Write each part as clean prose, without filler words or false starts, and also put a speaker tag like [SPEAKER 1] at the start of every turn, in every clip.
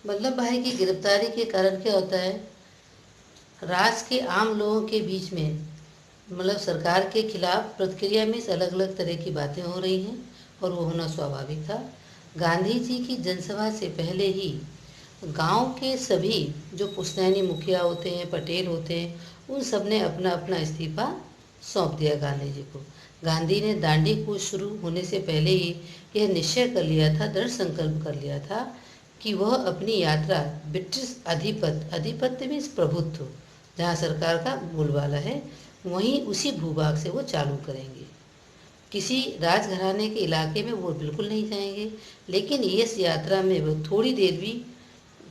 [SPEAKER 1] वल्लभ भाई की गिरफ्तारी के कारण क्या होता है, राज्य के आम लोगों के बीच में सरकार के खिलाफ प्रतिक्रिया में अलग अलग तरह की बातें हो रही हैं और वो होना स्वाभाविक था। गांधी जी की जनसभा से पहले ही गांव के सभी जो पुश्तैनी मुखिया होते हैं, पटेल होते हैं, उन सब ने अपना अपना इस्तीफा सौंप दिया गांधी जी को। गांधी ने दांडी कूच शुरू होने से पहले ही यह निश्चय कर लिया था, दृढ़ संकल्प कर लिया था कि वह अपनी यात्रा ब्रिटिश आधिपत्य में प्रभुत्व, जहाँ सरकार का बोलबाला है, वहीं उसी भूभाग से वो चालू करेंगे। किसी राजघराने के इलाके में वो बिल्कुल नहीं जाएंगे। लेकिन इस यात्रा में वो थोड़ी देर भी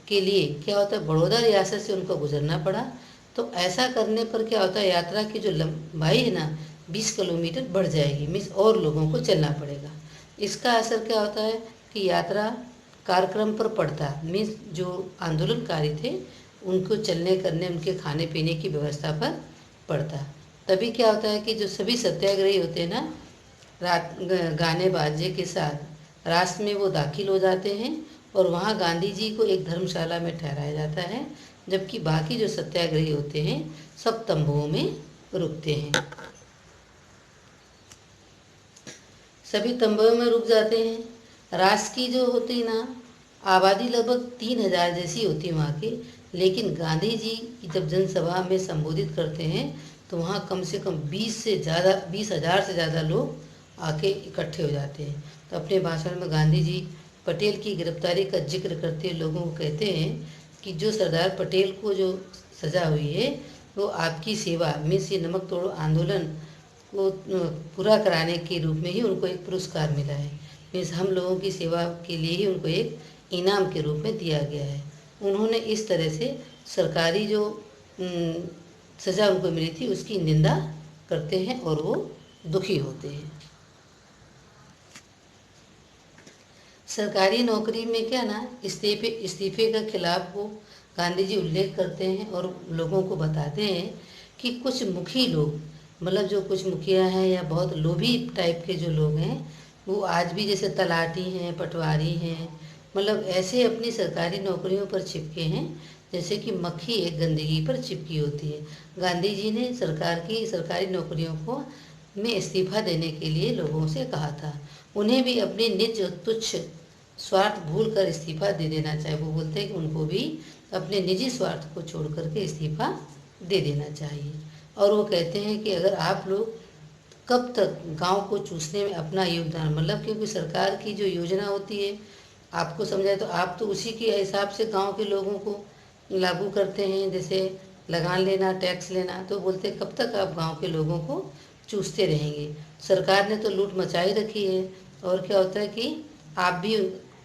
[SPEAKER 1] के लिए क्या होता है, बड़ौदा रियासत से उनको गुजरना पड़ा। तो ऐसा करने पर क्या होता है, यात्रा की जो लंबाई है ना 20 किलोमीटर बढ़ जाएगी, मीन्स और लोगों को चलना पड़ेगा। इसका असर क्या होता है कि यात्रा कार्यक्रम पर पड़ता, मीन्स जो आंदोलनकारी थे उनको चलने करने, उनके खाने पीने की व्यवस्था पर पड़ता। तभी क्या होता है कि जो सभी सत्याग्रही होते हैं ना, रात गाने बाजे के साथ रास्ते में वो दाखिल हो जाते हैं और वहाँ गांधी जी को एक धर्मशाला में ठहराया जाता है, जबकि बाकी जो सत्याग्रही होते हैं सब तंबुओं में रुकते हैं। सभी तंबुओं में रुक जाते हैं। राष्ट्र की जो होती ना आबादी लगभग 3000 जैसी होती है वहाँ की, लेकिन गांधी जी की जब जनसभा में संबोधित करते हैं तो वहाँ कम से कम 20,000 से ज़्यादा लोग आके इकट्ठे हो जाते हैं। तो अपने भाषण में गांधी जी पटेल की गिरफ्तारी का जिक्र करते हुए लोगों को कहते हैं कि जो सरदार पटेल को जो सज़ा हुई है वो आपकी सेवा, मीन्स ये नमक तोड़ो आंदोलन को पूरा कराने के रूप में ही उनको एक पुरस्कार मिला है। मीन्स हम लोगों की सेवा के लिए ही उनको एक इनाम के रूप में दिया गया है। उन्होंने इस तरह से सरकारी जो सज़ा उनको मिली थी उसकी निंदा करते हैं और वो दुखी होते हैं। सरकारी नौकरी में क्या ना इस्तीफे के खिलाफ वो गांधी जी उल्लेख करते हैं और लोगों को बताते हैं कि कुछ मुखी लोग, जो कुछ मुखिया हैं या बहुत लोभी टाइप के जो लोग हैं, वो आज भी जैसे तलाटी हैं, पटवारी हैं, ऐसे अपनी सरकारी नौकरियों पर चिपके हैं जैसे कि मक्खी एक गंदगी पर चिपकी होती है। गांधी जी ने सरकारी नौकरियों को में इस्तीफा देने के लिए लोगों से कहा था। उन्हें भी अपने निज तुच्छ स्वार्थ भूल कर इस्तीफा दे देना चाहिए। वो बोलते हैं कि उनको भी अपने निजी स्वार्थ को छोड़ करके इस्तीफा दे देना चाहिए। और वो कहते हैं कि अगर आप लोग कब तक गांव को चूसने में अपना योगदान, क्योंकि सरकार की जो योजना होती है आपको समझाए तो आप तो उसी के हिसाब से गांव के लोगों को लागू करते हैं, जैसे लगान लेना, टैक्स लेना। तो बोलते कब तक आप गांव के लोगों को चूसते रहेंगे। सरकार ने तो लूट मचाई रखी है। और क्या होता है कि आप भी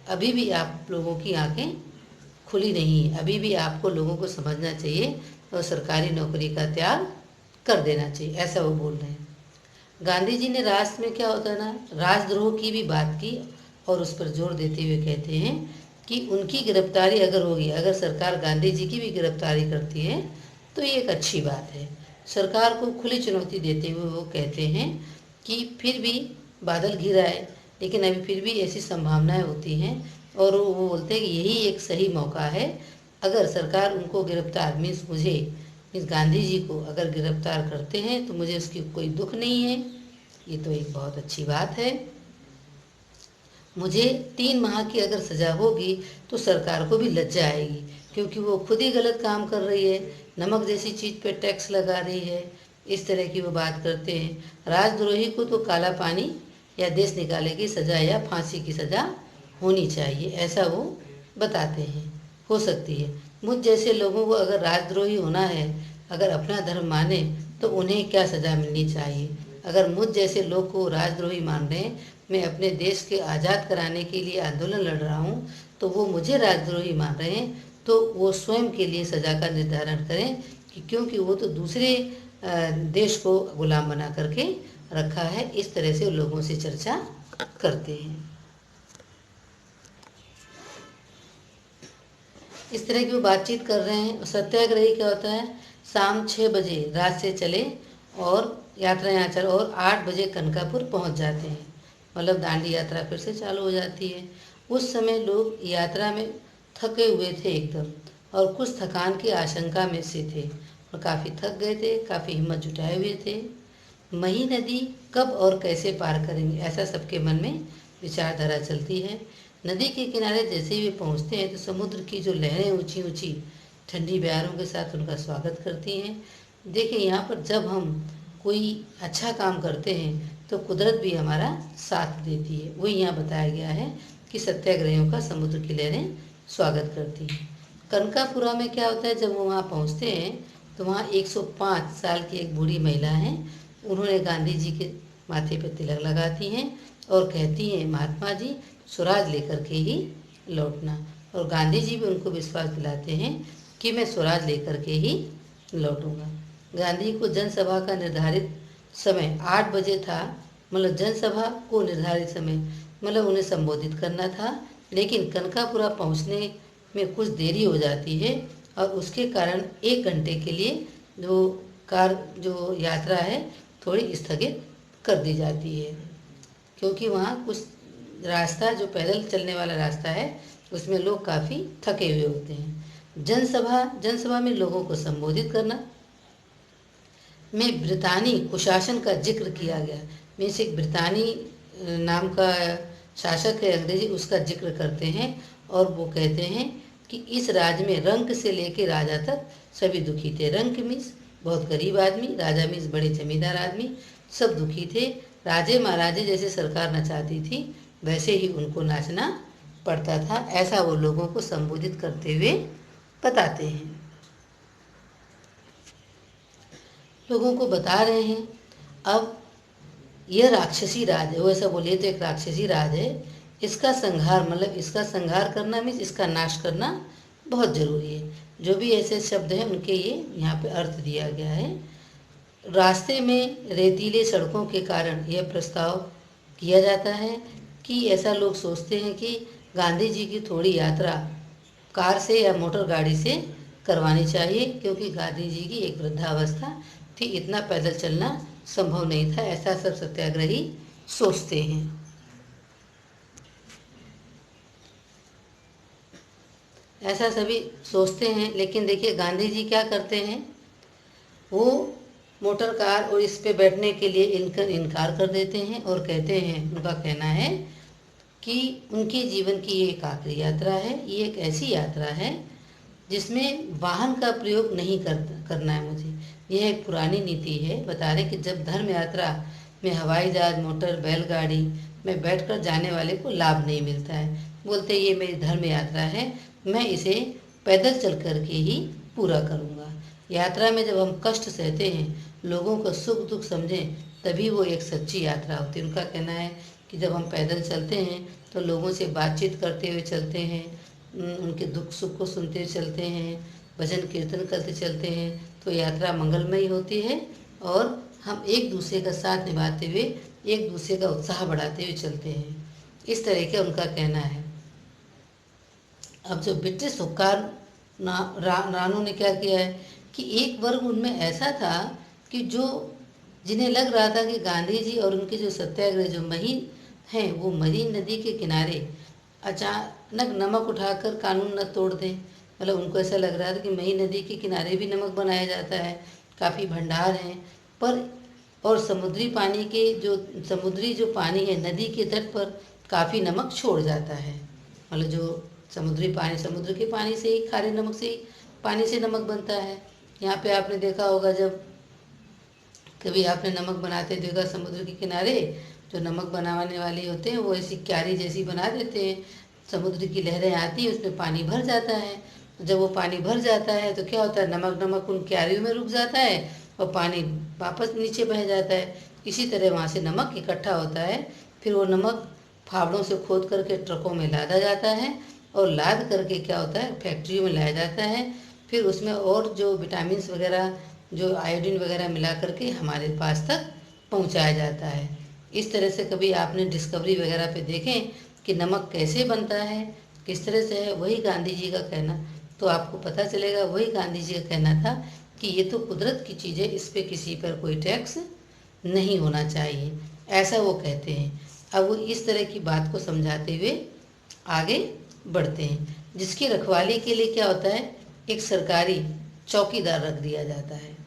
[SPEAKER 1] अभी भी आप लोगों की आंखें खुली नहीं है, अभी भी आपको लोगों को समझना चाहिए और सरकारी नौकरी का त्याग कर देना चाहिए, ऐसा वो बोल रहे हैं। गांधी जी ने राष्ट्र में क्या होता है ना राजद्रोह की भी बात की और उस पर जोर देते हुए कहते हैं कि उनकी गिरफ्तारी अगर होगी, अगर सरकार गांधी जी की भी गिरफ्तारी करती है तो ये एक अच्छी बात है। सरकार को खुली चुनौती देते हुए वो कहते हैं कि फिर भी बादल घिर आए, लेकिन अभी फिर भी ऐसी संभावनाएं होती हैं और वो बोलते हैं कि यही एक सही मौका है। अगर सरकार उनको गिरफ्तार मीन्स गांधी जी को अगर गिरफ्तार करते हैं तो मुझे उसकी कोई दुख नहीं है, ये तो एक बहुत अच्छी बात है। मुझे 3 माह की अगर सज़ा होगी तो सरकार को भी लज्जा आएगी, क्योंकि वो खुद ही गलत काम कर रही है, नमक जैसी चीज़ पे टैक्स लगा रही है। इस तरह की वो बात करते हैं। राजद्रोही को तो काला पानी या देश निकाले की सज़ा या फांसी की सज़ा होनी चाहिए, ऐसा वो बताते हैं। हो सकती है मुझ जैसे लोगों को अगर राजद्रोही होना है, अगर अपना धर्म माने, तो उन्हें क्या सज़ा मिलनी चाहिए। अगर मुझ जैसे लोग को राजद्रोही मान रहे हैं, मैं अपने देश के आज़ाद कराने के लिए आंदोलन लड़ रहा हूँ, तो वो मुझे राजद्रोही मान रहे हैं, तो वो स्वयं के लिए सज़ा का निर्धारण करें कि क्योंकि वो तो दूसरे देश को गुलाम बना करके रखा है। इस तरह से लोगों से चर्चा करते हैं। इस तरह की वो बातचीत कर रहे हैं। सत्याग्रही क्या होता है, शाम 6 बजे रात से चले और यात्रा यहाँ चल और 8 बजे कनकापुर पहुँच जाते हैं। दांडी यात्रा फिर से चालू हो जाती है। उस समय लोग यात्रा में थके हुए थे एकदम, और कुछ थकान की आशंका में से थे और काफ़ी थक गए थे, काफ़ी हिम्मत जुटाए हुए थे। मही नदी कब और कैसे पार करेंगे, ऐसा सबके मन में विचारधारा चलती है। नदी के किनारे जैसे ही वे पहुंचते हैं तो समुद्र की जो लहरें ऊंची ऊंची ठंडी बयारों के साथ उनका स्वागत करती हैं। देखिए, यहाँ पर जब हम कोई अच्छा काम करते हैं तो कुदरत भी हमारा साथ देती है। वही यहाँ बताया गया है कि सत्याग्रहियों का समुद्र की लहरें स्वागत करती हैं। कनकापुरा में क्या होता है, जब वो वहाँ पहुँचते हैं तो वहाँ 105 साल की एक बूढ़ी महिला है। उन्होंने गांधी जी के माथे पर तिलक लगाती हैं और कहती हैं, महात्मा जी स्वराज लेकर के ही लौटना। और गांधी जी भी उनको विश्वास दिलाते हैं कि मैं स्वराज लेकर के ही लौटूंगा। गांधी को जनसभा का निर्धारित समय 8 बजे था, मतलब जनसभा को निर्धारित समय मतलब उन्हें संबोधित करना था, लेकिन कनकापुरा पहुंचने में कुछ देरी हो जाती है और उसके कारण 1 घंटे के लिए जो यात्रा है थोड़ी स्थगित कर दी जाती है, क्योंकि वहाँ कुछ रास्ता जो पैदल चलने वाला रास्ता है उसमें लोग काफ़ी थके हुए होते हैं। जनसभा में लोगों को संबोधित करना में ब्रितानी कुशासन का जिक्र किया गया। मीन्स एक ब्रितानी नाम का शासक है अंग्रेजी, उसका जिक्र करते हैं और वो कहते हैं कि इस राज्य में रंक से लेकर राजा तक सभी दुखी थे। रंक मीन्स बहुत गरीब आदमी, राजा मीन्स बड़े जमींदार आदमी, सब दुखी थे। राजे महाराजे जैसे सरकार नचाती थी वैसे ही उनको नाचना पड़ता था, ऐसा वो लोगों को संबोधित करते हुए बताते हैं। लोगों को बता रहे हैं अब यह राक्षसी राज है, वो ऐसा बोलिए तो एक राक्षसी राज है, इसका संहार मतलब इसका संहार करना मीन्स इसका नाश करना बहुत ज़रूरी है। जो भी ऐसे शब्द हैं उनके ये यहाँ पे अर्थ दिया गया है। रास्ते में रेतीले सड़कों के कारण यह प्रस्ताव किया जाता है कि ऐसा लोग सोचते हैं कि गांधी जी की थोड़ी यात्रा कार से या मोटर गाड़ी से करवानी चाहिए, क्योंकि गांधी जी की एक वृद्धावस्था थी, इतना पैदल चलना संभव नहीं था, ऐसा सब सत्याग्रही सोचते हैं। ऐसा सभी सोचते हैं, लेकिन देखिए गांधी जी क्या करते हैं, वो मोटर कार और इस पे बैठने के लिए इनकार कर देते हैं और कहते हैं, उनका कहना है कि उनके जीवन की ये एक आखिरी यात्रा है, ये एक ऐसी यात्रा है जिसमें वाहन का प्रयोग नहीं करना है मुझे। यह एक पुरानी नीति है। बता रहे कि जब धर्म यात्रा में हवाई जहाज, मोटर, बैलगाड़ी में बैठकर जाने वाले को लाभ नहीं मिलता है। बोलते ये मेरी धर्म यात्रा है, मैं इसे पैदल चल कर के ही पूरा करूँगा। यात्रा में जब हम कष्ट सहते हैं, लोगों को सुख दुख समझें, तभी वो एक सच्ची यात्रा होती है। उनका कहना है कि जब हम पैदल चलते हैं तो लोगों से बातचीत करते हुए चलते हैं, उनके दुख सुख को सुनते हुए चलते हैं, भजन कीर्तन करते चलते हैं, तो यात्रा मंगलमयी होती है और हम एक दूसरे का साथ निभाते हुए एक दूसरे का उत्साह बढ़ाते हुए चलते हैं। इस तरह का उनका कहना है। अब जो ब्रिटिश हुक्काम रानों ने क्या किया है कि एक वर्ग उनमें ऐसा था कि जिन्हें लग रहा था कि गांधी जी और उनके जो सत्याग्रह जो महीन हैं वो महीन नदी के किनारे अचानक नमक उठाकर कानून न तोड़ दें। मतलब उनको ऐसा लग रहा था कि मही नदी के किनारे भी नमक बनाया जाता है, काफ़ी भंडार हैं, पर और समुद्री जो पानी है नदी के तट पर काफ़ी नमक छोड़ जाता है। मतलब जो समुद्र के पानी से ही, खारे नमक से ही पानी से नमक बनता है। यहाँ पे आपने देखा होगा, जब कभी आपने नमक बनाते देखा समुद्र के किनारे, जो नमक बनाने वाले होते हैं वो ऐसी क्यारी जैसी बना देते हैं, समुद्र की लहरें आती हैं उसमें पानी भर जाता है। जब वो पानी भर जाता है तो क्या होता है, नमक उन क्यारियों में रुक जाता है और पानी वापस नीचे बह जाता है। इसी तरह वहाँ से नमक इकट्ठा होता है, फिर वो नमक फावड़ों से खोद करके ट्रकों में लादा जाता है और लाद करके क्या होता है फैक्ट्रियों में लाया जाता है। फिर उसमें और जो विटामिन वगैरह, जो आयोडीन वगैरह मिला करके हमारे पास तक पहुंचाया जाता है। इस तरह से कभी आपने डिस्कवरी वगैरह पे देखें कि नमक कैसे बनता है, किस तरह से है, वही गांधी जी का कहना, तो आपको पता चलेगा वही गांधी जी का कहना था कि ये तो कुदरत की चीज़ है, इस पर किसी पर कोई टैक्स नहीं होना चाहिए, ऐसा वो कहते हैं। अब वो इस तरह की बात को समझाते हुए आगे बढ़ते हैं। जिसकी रखवाली के लिए क्या होता है, एक सरकारी चौकीदार रख दिया जाता है।